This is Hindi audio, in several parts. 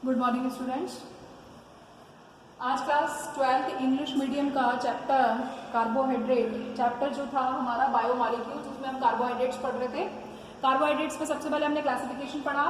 Good morning students. आज क्लास 12th इंग्लिश मीडियम का चैप्टर कार्बोहाइड्रेट चैप्टर जो था हमारा बायोमॉलिक्यूल्स, उसमें हम कार्बोहाइड्रेट्स पढ़ रहे थे। कार्बोहाइड्रेट्स में सबसे पहले हमने क्लासिफिकेशन पढ़ा,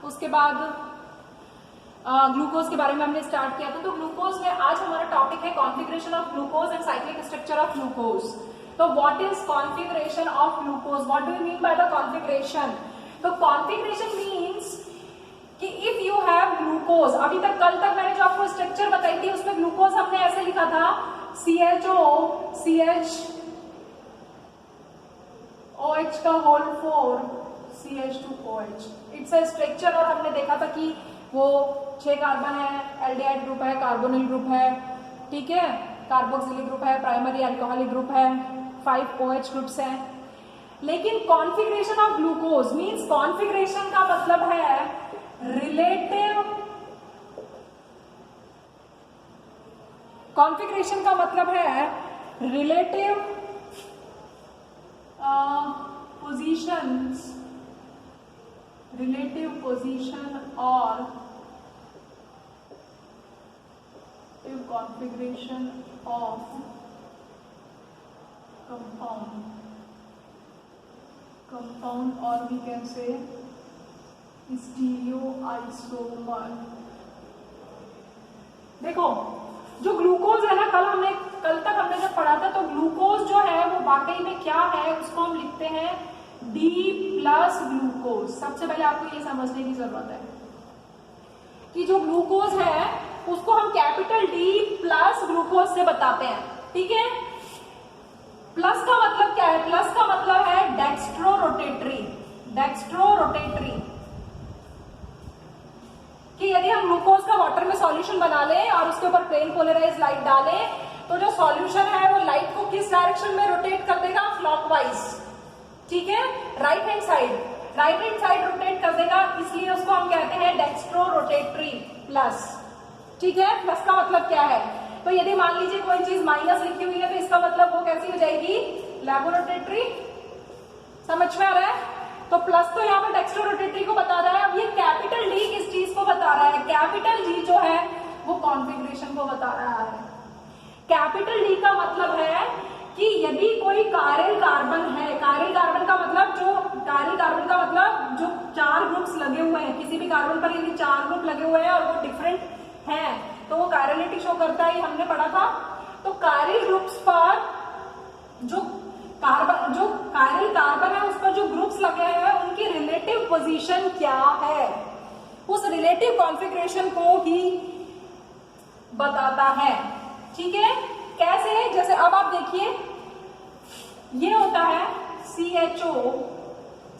उसके बाद ग्लूकोज के बारे में हमने स्टार्ट किया था। तो ग्लूकोज में आज हमारा टॉपिक है configuration of glucose and cyclic structure of glucose. तो what is configuration of glucose, what do you mean by the configuration? तो कॉन्फिगरेशन मीन्स कि इफ यू हैव ग्लूकोज, अभी तक कल तक मैंने जो आपको स्ट्रक्चर बताई थी उसमें ग्लूकोज हमने ऐसे लिखा था CHO CH OH का whole 4 CH2OH, it's a structure. और हमने देखा था कि वो 6 कार्बन है, एल्डिहाइड ग्रुप है, कार्बोनिल ग्रुप है, ठीक है, कार्बोक्सिलिक ग्रुप है, प्राइमरी अल्कोहलिक ग्रुप है, 5 OH ग्रुप्स हैं। लेकिन configuration of glucose means, configuration का मतलब है रिलेटिव, कॉन्फिगरेशन का मतलब है रिलेटिव पोजीशंस, रिलेटिव पोजीशन और कॉन्फिगरेशन ऑफ कंपाउंड और वी कैन से स्टीरियोआइसोमर। देखो जो ग्लूकोज है ना, कल तक हमने जब पढ़ा था, तो ग्लूकोज जो है वो वाकई में क्या है उसको हम लिखते हैं D प्लस ग्लूकोज। सबसे पहले आपको ये समझने की जरूरत है कि जो ग्लूकोज है उसको हम कैपिटल D प्लस ग्लूकोज से बताते हैं, ठीक है। प्लस का मतलब क्या है? प्लस का मतलब है डेक्स्ट्रो रोटेटरी, कि यदि हम ग्लूकोज का वाटर में सॉल्यूशन बना लें और उसके ऊपर प्लेन पोलराइज लाइट डालें, तो जो सॉल्यूशन है वो लाइट को किस डायरेक्शन में रोटेट कर देगा? क्लॉकवाइज, ठीक है, राइट हैंड साइड रोटेट कर देगा, इसलिए उसको हम कहते हैं डेक्स्ट्रो रोटेटरी प्लस, ठीक है। प्लस का मतलब क्या है? तो यदि मान लीजिए कोई चीज माइनस लिखी हुई है तो इसका मतलब वो कैसी हो जाएगी? लैबोरोटेटरी। समझ में आ रहा है? तो प्लस तो यहाँ पर डेक्स्ट्रो रोटेटरी को बता रहा है। अब ये कैपिटल D किस चीज को बता रहा है? कैपिटल D जो है वो कॉन्फिगरेशन को बता रहा है। कैपिटल D का मतलब है कि यदि कोई कायरल कार्बन है, कायरल कार्बन का मतलब जो 4 ग्रुप्स लगे हुए हैं, किसी भी कार्बन पर यदि 4 ग्रुप लगे हुए हैं और वो डिफरेंट हैं तो वो कायरलिटी शो करता है, ये हमने पढ़ा था। तो कायरल ग्रुप्स पर जो कायरल कार्बन है उस पर जो ग्रुप्स लगे हैं उनकी रिलेटिव पोजीशन क्या है, उस रिलेटिव कॉन्फिगरेशन को ही बताता है, ठीक है। कैसे? जैसे अब आप देखिए, ये होता है CHO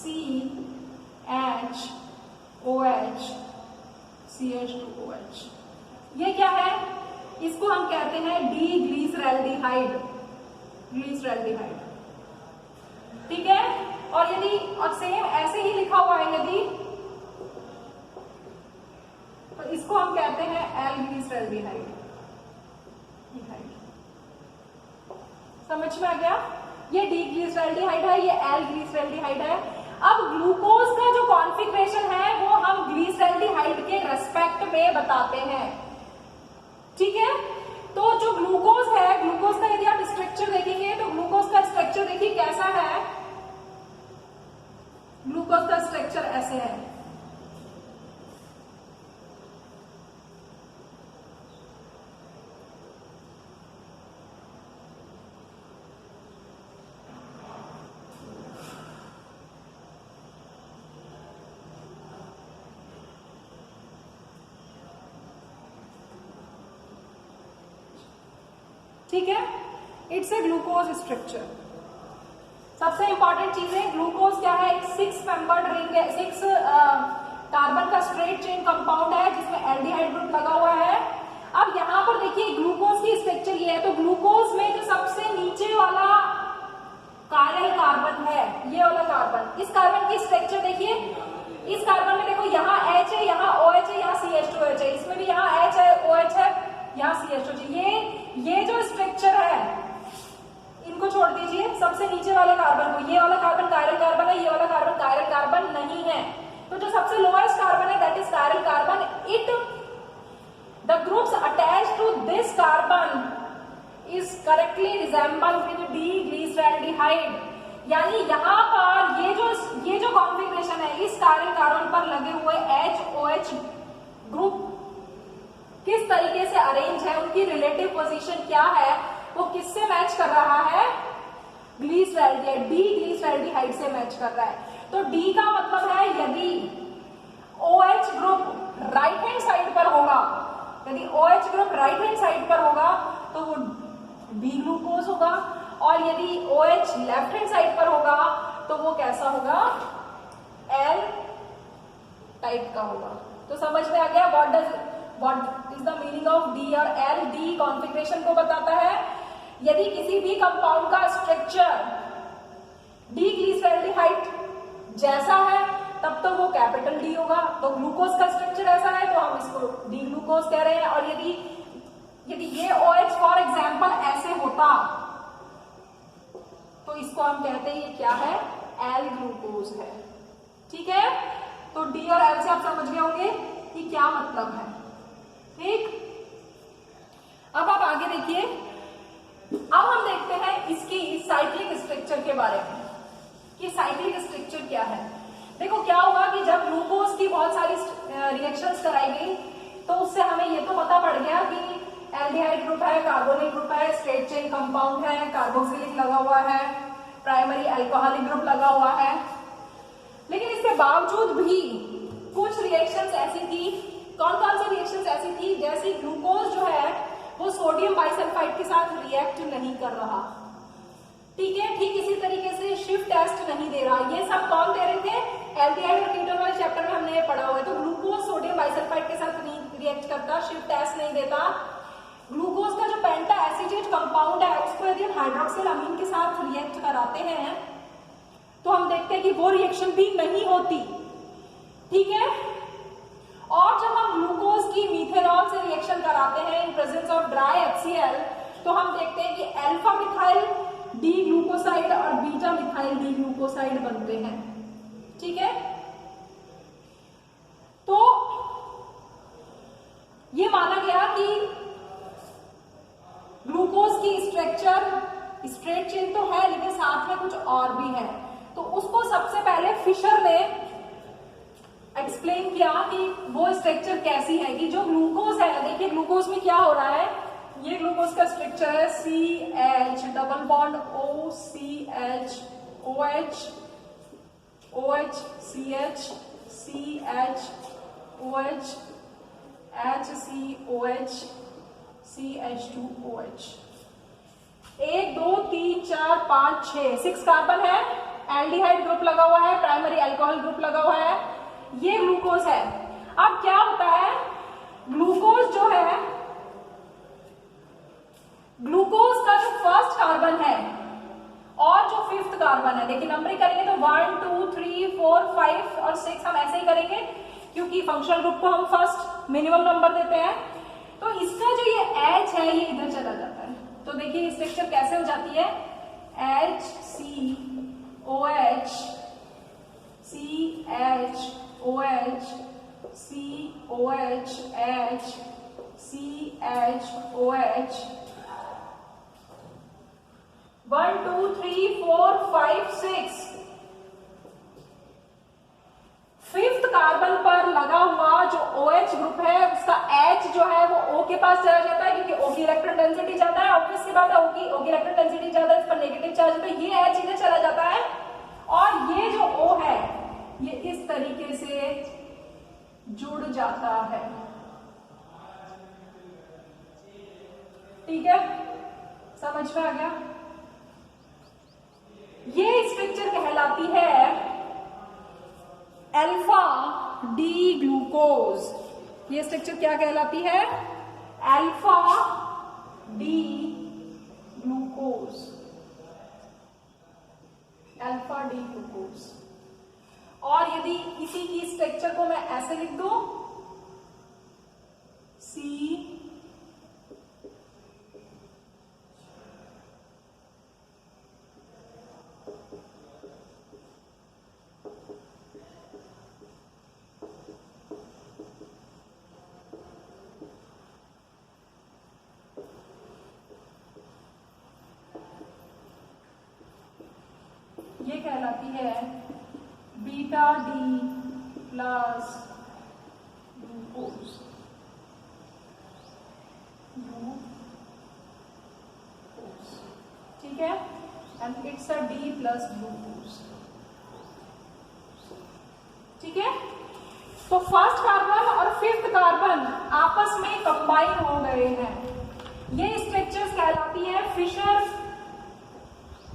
CH OH CH2OH, ये क्या है? इसको हम कहते हैं डिग्लीसरैल्डिहाइड, ठीक है। और यदि और सेम ऐसे ही लिखा हुआ है यदि, तो इसको हम कहते हैं एल्ग्लीसरैल्डिहाइड। समझ में आ गया? ये डिग्लीसरैल्डिहाइड है, ये एल्ग्लीसरैल्डिहाइड है। अब ग्लूकोज का जो कॉन्फिगरेशन है वो हम ग्लीसरैल्डिहाइड के रेस्पेक्ट में बताते हैं, ठीक है। तो जो ग्लूकोज है, ग्लूकोज का यदि आप स्ट्रक्चर देखेंगे तो ग्लूकोज का स्ट्रक्चर देखिए कैसा है। ग्लूकोज का स्ट्रक्चर ऐसे है, ठीक है। It's a glucose structure. सबसे इंपॉर्टेंट चीज है ग्लूकोज क्या है? एक 6 मेंबर्ड रिंग है, 6 कार्बन का स्ट्रेट चेन कंपाउंड है जिसमें एल्डिहाइड ग्रुप लगा हुआ है। अब यहाँ पर देखिए ग्लूकोज की स्ट्रक्चर ये है, तो ग्लूकोज में जो सबसे नीचे वाला कायरल कार्बन है, ये वाला कार्बन, इस कार्बन की स्ट्रक्चर देखिए। इस कार्बन में देखो यहाँ H है, यहाँ OH है, यहाँ CH2OH है, इसमें भी यहाँ H है, OH है, यहाँ CH2 है। ये जो स्ट्रक्चर है इनको छोड़ दीजिए, सबसे नीचे वाले कार्बन को, ये वाला कार्बन कायरल कार्बन है, ये वाला कार्बन कायरल कार्बन नहीं है। तो जो सबसे लोएस्ट कार्बन है that is chiral carbon, it correctly resemble with D glyceraldehyde. यानी यहाँ पर ये जो कॉन्फ़िगरेशन है, इस कार्य कारण पर लगे हुए HOH ग्रुप किस तरीके से अरेंज है, उनकी रिलेटिव पोजीशन क्या है, वो किससे मैच कर रहा है, ग्लिसरॉल्डिहाइड, डी ग्लिसरॉल्डिहाइड से मैच कर रहा है। तो डी का मतलब है यदि OH group right hand side पर होगा, यदि OH group right hand side पर होगा तो वो डी ग्लूकोज होगा, और यदि OH लेफ्ट हैंड साइड पर होगा तो वो कैसा होगा, L टाइप का होगा। तो समझ में आ गया what is the meaning of D और L। डी कॉन्फ़िगरेशन को बताता है, यदि किसी भी कंपाउंड का स्ट्रक्चर डी ग्लिसरॉल्डिहाइड जैसा है तब तो वो कैपिटल डी होगा। तो ग्लूकोज का स्ट्रक्चर ऐसा है तो हम इसको डी ग्लूकोज कह रहे हैं, और यदि ये OH फॉर एग्जाम्पल ऐसे होता तो इसको हम कहते हैं ये क्या है, L ग्लूकोज है। ठीक है, तो डी और L से आप समझ गए होंगे कि क्या मतलब है। ठीक, अब आप आगे देखिए, अब हम देखते हैं इसकी साइक्लिक स्ट्रक्चर के बारे में कि साइक्लिक स्ट्रक्चर क्या है। देखो क्या हुआ कि जब ग्लूकोज की बहुत सारी रिएक्शंस कराई गई तो उससे हमें ये तो पता पड़ गया कि एल्डिहाइड ग्रुप है, कार्बोनिल ग्रुप है, स्ट्रेट चेन कंपाउंड है, कार्बोक्सिलिक लगा हुआ है, प्राइमरी अल्कोहलिक ग्रुप लगा हुआ है। लेकिन इसके बावजूद भी कुछ रिएक्शंस ऐसी थी, कौन कौन सी रिएक्शंस ऐसी थी, जैसे ग्लूकोज जो है वो सोडियम बाइसल्फाइड के साथ रिएक्ट नहीं कर रहा। ठीक है, ठीक इसी तरीके से शिफ्ट टेस्ट नहीं दे रहा। ये सब कौन दे रहे थे, एल्डिहाइड और कीटोन वाले चैप्टर में हमने ये पढ़ा हुआ है। तो ग्लूकोज सोडियम बाइसल्फाइड के साथ नहीं रिएक्ट करता, शिफ्ट टेस्ट नहीं देता। ग्लूकोज का जो पेंटा एसिटेट कंपाउंड है उसको यदि हम हाइड्रोक्सिल अमीन के साथ रिएक्ट कराते हैं तो हम देखते हैं कि वो रिएक्शन भी नहीं होती। ठीक है, और जब हम ग्लूकोज की मीथेनॉल से रिएक्शन कराते हैं in presence of dry HCl तो हम देखते हैं कि अल्फा मिथाइल डी ग्लूकोसाइड और बीटा मिथाइल डी ग्लूकोसाइड बनते हैं। ठीक है, तो ये माना गया कि ग्लूकोज की स्ट्रक्चर स्ट्रेट चेन तो है लेकिन साथ में कुछ और भी है। तो उसको सबसे पहले फिशर ने एक्सप्लेन किया कि वो स्ट्रक्चर कैसी है, कि जो ग्लूकोज है, देखिए ग्लूकोज में क्या हो रहा है, ये ग्लूकोज का स्ट्रक्चर है CH double bond OCH OH OH CH CH OH HCOH CH2OH। 1 2 3 4 5 6 carbon है, एल्डिहाइड ग्रुप लगा हुआ है, प्राइमरी अल्कोहल ग्रुप लगा हुआ है, ये ग्लूकोज है। अब क्या होता है, ग्लूकोज जो है, ग्लूकोज का जो फर्स्ट कार्बन है और जो फिफ्थ कार्बन है, देखिए नंबरिंग करेंगे तो 1 2 3 4 5 और 6 हम ऐसे ही करेंगे क्योंकि फंक्शनल ग्रुप को हम फर्स्ट मिनिमम नंबर देते हैं। तो इसका जो ये H है ये इधर चला जाता है। तो देखिए स्ट्रक्चर कैसे हो जाती है, HCOH CHOH COH H CHOH 1 2 3 4 5 6 fifth carbon पर लगा हुआ जो OH ग्रुप है उसका H जो है वो O के पास चला जाता है क्योंकि O की इलेक्ट्रॉन डेंसिटी ज्यादा है। ऑब्वियस सी बात है, O की इलेक्ट्रॉन डेंसिटी ज्यादा है, इस पर नेगेटिव चार्ज है, तो ये H इधर चला जाता है और ये जो O है ये इस तरीके से जुड़ जाता है। ठीक है, समझ में आ गया। ये स्ट्रक्चर कहलाती है अल्फा डी ग्लूकोज। ये स्ट्रक्चर क्या कहलाती है, alpha D glucose, alpha D glucose. और यदि इसी की स्ट्रक्चर को मैं ऐसे लिख दूं, C है बीटा डी प्लस ग्लूकोज, ठीक है, and it's a D plus glucose, ठीक है। तो फर्स्ट कार्बन और फिफ्थ कार्बन आपस में कंबाइन हो गए हैं। ये स्ट्रक्चर्स कहलाती है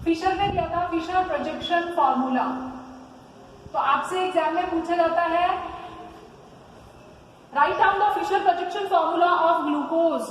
फिशर ने दिया था फिशर प्रोजेक्शन फॉर्मूला। तो आपसे एग्जाम में पूछा जाता है write down the Fischer projection formula of glucose,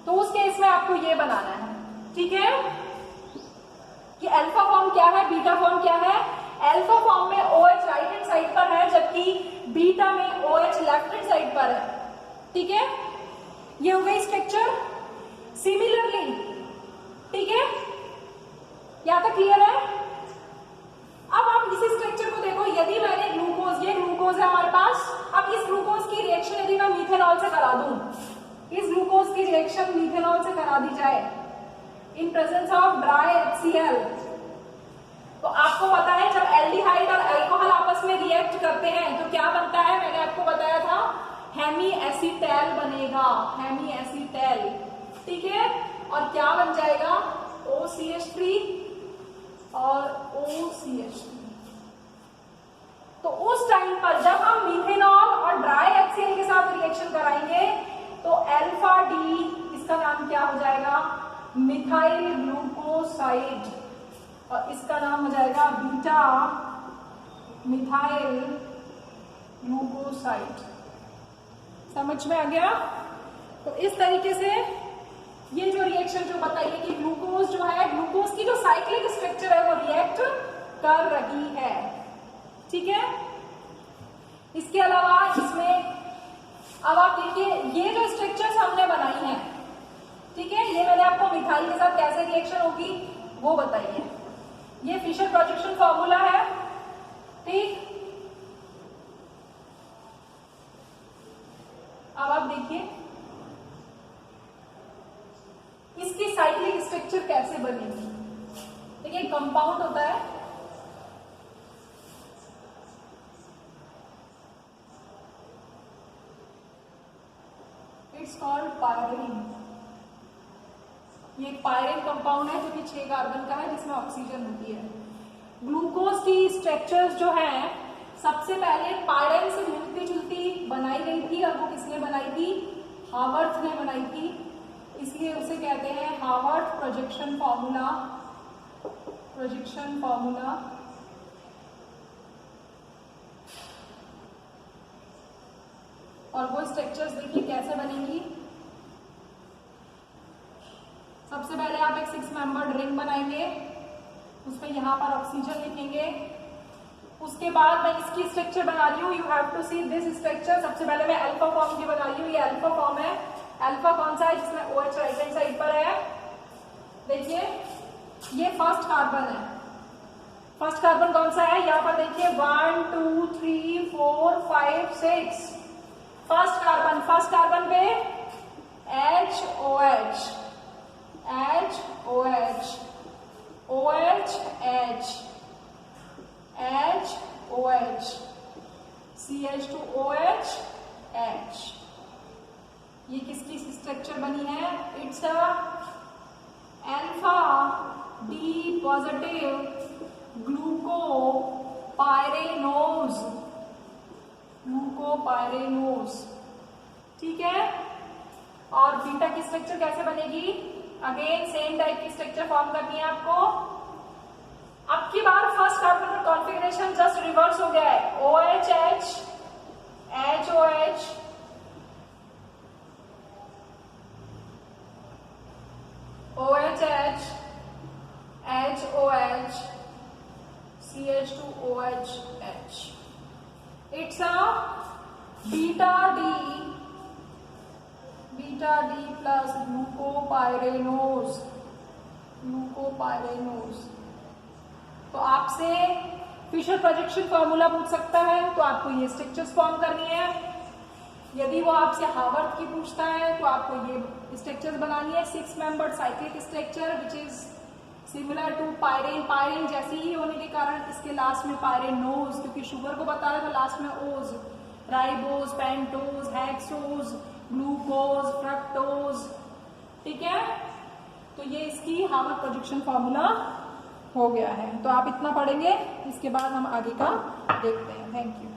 तो उस केस में आपको ये बनाना है, ठीक है, कि अल्फा फॉर्म क्या है, बीटा फॉर्म क्या है। अल्फा फॉर्म में OH राइट हैंड साइड पर है, जबकि बीटा में OH लेफ्ट हैंड साइड पर है, ठीक है। ये हो गई स्ट्रक्चर। सिमिलरली, ठीक है, यहां तक क्लियर है। अब आप इसी स्ट्रक्चर को देखो, यदि मैंने ग्लूकोज, ये ग्लूकोज है हमारे पास, अब इस ग्लूकोज की रिएक्शन यदि मैं मीथेनॉल से करा दूं, इस ग्लूकोज की रिएक्शन मीथेनॉल से करा दी जाए in presence of dry HCl, तो आपको पता है जब एल्डिहाइड और अल्कोहल आपस में रिएक्ट करते हैं तो क्या बनता है, मैंने आपको बताया था हेमी एसीटेल बनेगा, हेमी एसीटेल, ठीक है, और क्या बन जाएगा OCH3 और OCH3। तो उस टाइम पर जब हम मीथेनॉल और ड्राई HCl के साथ रिएक्शन कराएंगे तो अल्फा डी, इसका नाम क्या हो जाएगा, मिथाइल ग्लूकोसाइड, और इसका नाम हो जाएगा बीटा मिथाइल ग्लूकोसाइड। समझ में आ गया। तो इस तरीके से ये जो रिएक्शन जो बताइए कि ग्लूकोज जो है, ग्लूकोज की जो साइक्लिक स्ट्रक्चर है वो रिएक्ट कर रही है, ठीक है। इसके अलावा इसमें अब आप देखिए ये जो स्ट्रक्चर्स हमने बनाई हैं, ठीक है, ये मैंने आपको मिथाइल के साथ कैसे रिएक्शन होगी वो बताइए। ये फिशर प्रोजेक्शन फॉर्मूला है, ठीक। अब आप देखिए इसकी साइक्लिक स्ट्रक्चर कैसे बनेगी। देखिए कंपाउंड होता है, इट्स कॉल्ड पायरीन। ये एक पायरीन कंपाउंड है जो कि 6 कार्बन का है, जिसमें ऑक्सीजन होती है। ग्लूकोज की स्ट्रक्चर्स जो है सबसे पहले पायरीन से मिलती जुलती बनाई गई थी, और वो किसने बनाई थी, हावर्थ ने बनाई थी, इसलिए उसे कहते हैं Haworth projection formula, projection formula. और वो स्ट्रक्चर्स देखिए कैसे बनेंगी। सबसे पहले आप एक 6 मेंबर्ड रिंग बनाएंगे, उसमें यहां पर ऑक्सीजन लिखेंगे। उसके बाद मैं इसकी स्ट्रक्चर बना रही हूँ, you have to see this structure. सबसे पहले मैं अल्फा फॉर्म की बना रही हूँ, ये अल्फा फॉर्म है। अल्फा कौन सा है, जिसमें OH राइट हैंड साइड पर है। देखिए ये फर्स्ट कार्बन है, फर्स्ट कार्बन कौन सा है, यहाँ पर देखिए 1 2 3 4 5 6 फर्स्ट कार्बन पे HOH, HOH, OH, H, HOH, CH2OH, H। ये किसकी स्ट्रक्चर बनी है, it's a alpha D positive glucopyranose, glucopyranose, ठीक है। और बीटा की स्ट्रक्चर कैसे बनेगी, अगेन सेम टाइप की स्ट्रक्चर फॉर्म करनी है आपको। अब की बार फर्स्ट कार्बन का कॉन्फ़िगरेशन जस्ट रिवर्स हो गया है, OHH, HOH, OHH, HOH, CH2OH, H। It's a beta D plus glucopyranose, glucopyranose। तो आपसे फिशर प्रोजेक्शन फॉर्मूला पूछ सकता है, तो आपको ये स्ट्रक्चर्स फॉर्म करनी है। यदि वो आपसे हावर्थ की पूछता है तो आपको ये स्ट्रक्चर्स बनानी है, 6 membered cyclic structure which is similar to pyran, pyran जैसी ही होने के कारण इसके लास्ट में पायरेनोज, क्योंकि शुगर को बताया तो लास्ट में ओज, ribose, pentose, hexose, glucose, fructose. ठीक है, तो ये इसकी हार्वर्ड प्रोजेक्शन फॉर्मूला हो गया है। तो आप इतना पढ़ेंगे, इसके बाद हम आगे का देखते हैं। Thank you.